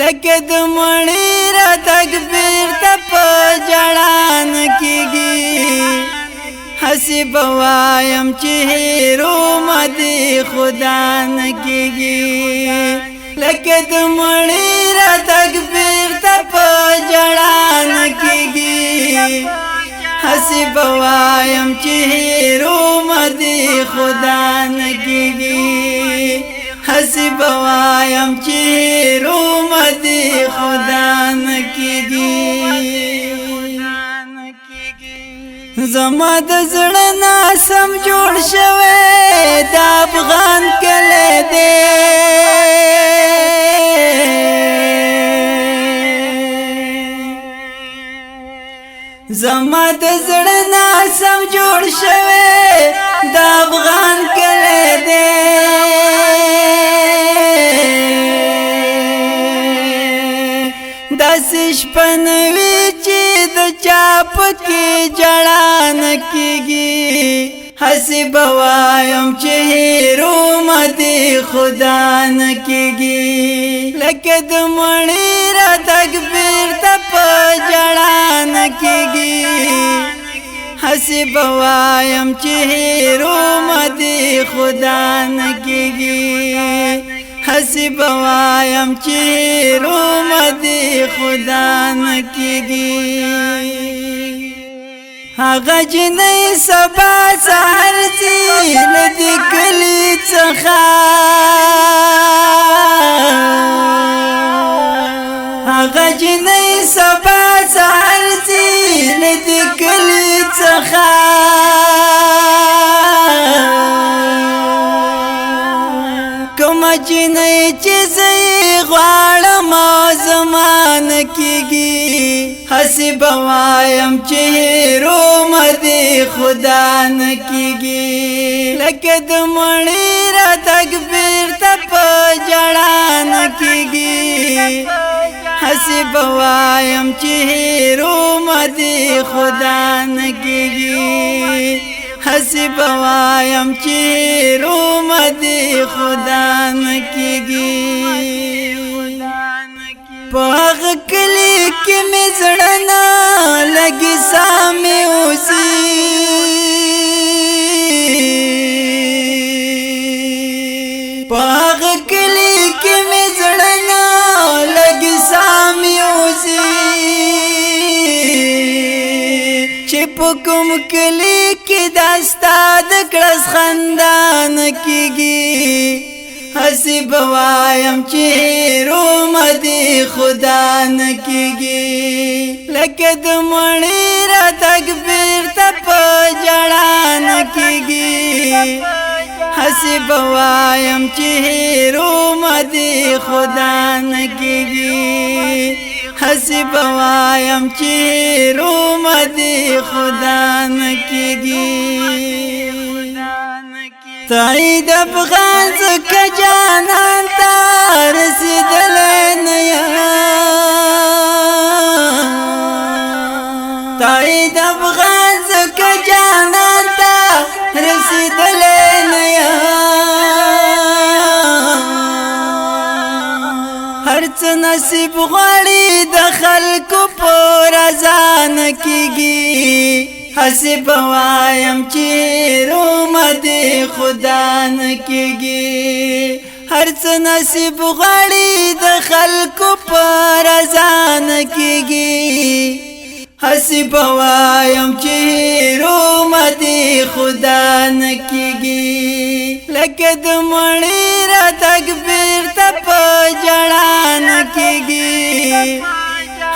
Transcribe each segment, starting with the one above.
لکه د مړی را تکبیر ته په جړان کېږي هسې به وایم چې هیرو مدې خدا نه کېږي لکه د مړی را تکبیر ته په جړان کېږي هسې به وایم چې هیرو مدې خدا نه کېږي هسې به وایم چې هیرو مدې خدا نه کېږي زما د زړه ناسم جوړ شوی د افغان کلی دی زما د زړه ناسم جوړ شوی د افغان کلی دی داسې شپه نه وي چې د چا پکې جړا نه کېږي هسې به وایم چې هیرو مدې خدا نه کېږي لکه د مړي را تکبیر ته په جړا نه کېږي هسې به وایم چې هیرو مدې خدا نه کېږي هسې به وایم چې هیرو مدې خدا نه کېږي هغه جنۍ سبا سهار ځي له دې کلي څخه هغه جنۍ سبا سهار ځي له دې کلي څخه کومه جنۍ چې زه یې غواړم او زما نه کېږي هسې به وایم چې هیرو مدې خدا نه کېږي لکه د مړي را تکبیر ته په جړا نه کېږي هسې به وایم چې هیرو مدې خدا نه کېږي هسې به وایم چې هیرو مدې خدا نه کېږي په هغه کلي کې مې زړه نه لګي ساه مې وځي په هغه کلي کې مې زړه نه لګي ساه مې وځي چې په کوم کلي کې داستا د کړس خندا نه کېږي هسې به وایم چې هیرو مدې خدا نه کېږي لکه د مړي را تکبیر ته په جړا نه کېږي هسې به وایم چې هیرو مدې خدا نه کېږي هسې به وایم چې هیرو مدې خدا نه کېږي تایید افغان ځکه جانان ته رسېدلی نه یم تایید افغان ځکه جانان ته رسېدلی نه یم هر څه نصیب غواړي د خلکو په رضا نه کېږي هسې به وایم چې هیرو مدې خدا نه کېږي هر څه نصیب غواړي د خلکو په رضا نه کېږي هسې به وایم چې هیرو مدې خدا نه کېږي لکه د مړي را تکبیر ته په جړا نه کېږي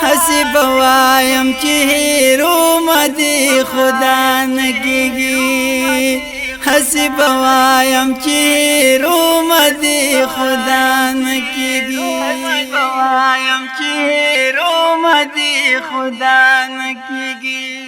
هسې به وایم چې هیرو مدې خدا نه کېږي هسې به وایم چې هیرو مدې خدا نه کېږي هسې به وایم چې هیرو مدې خدا نه کېږي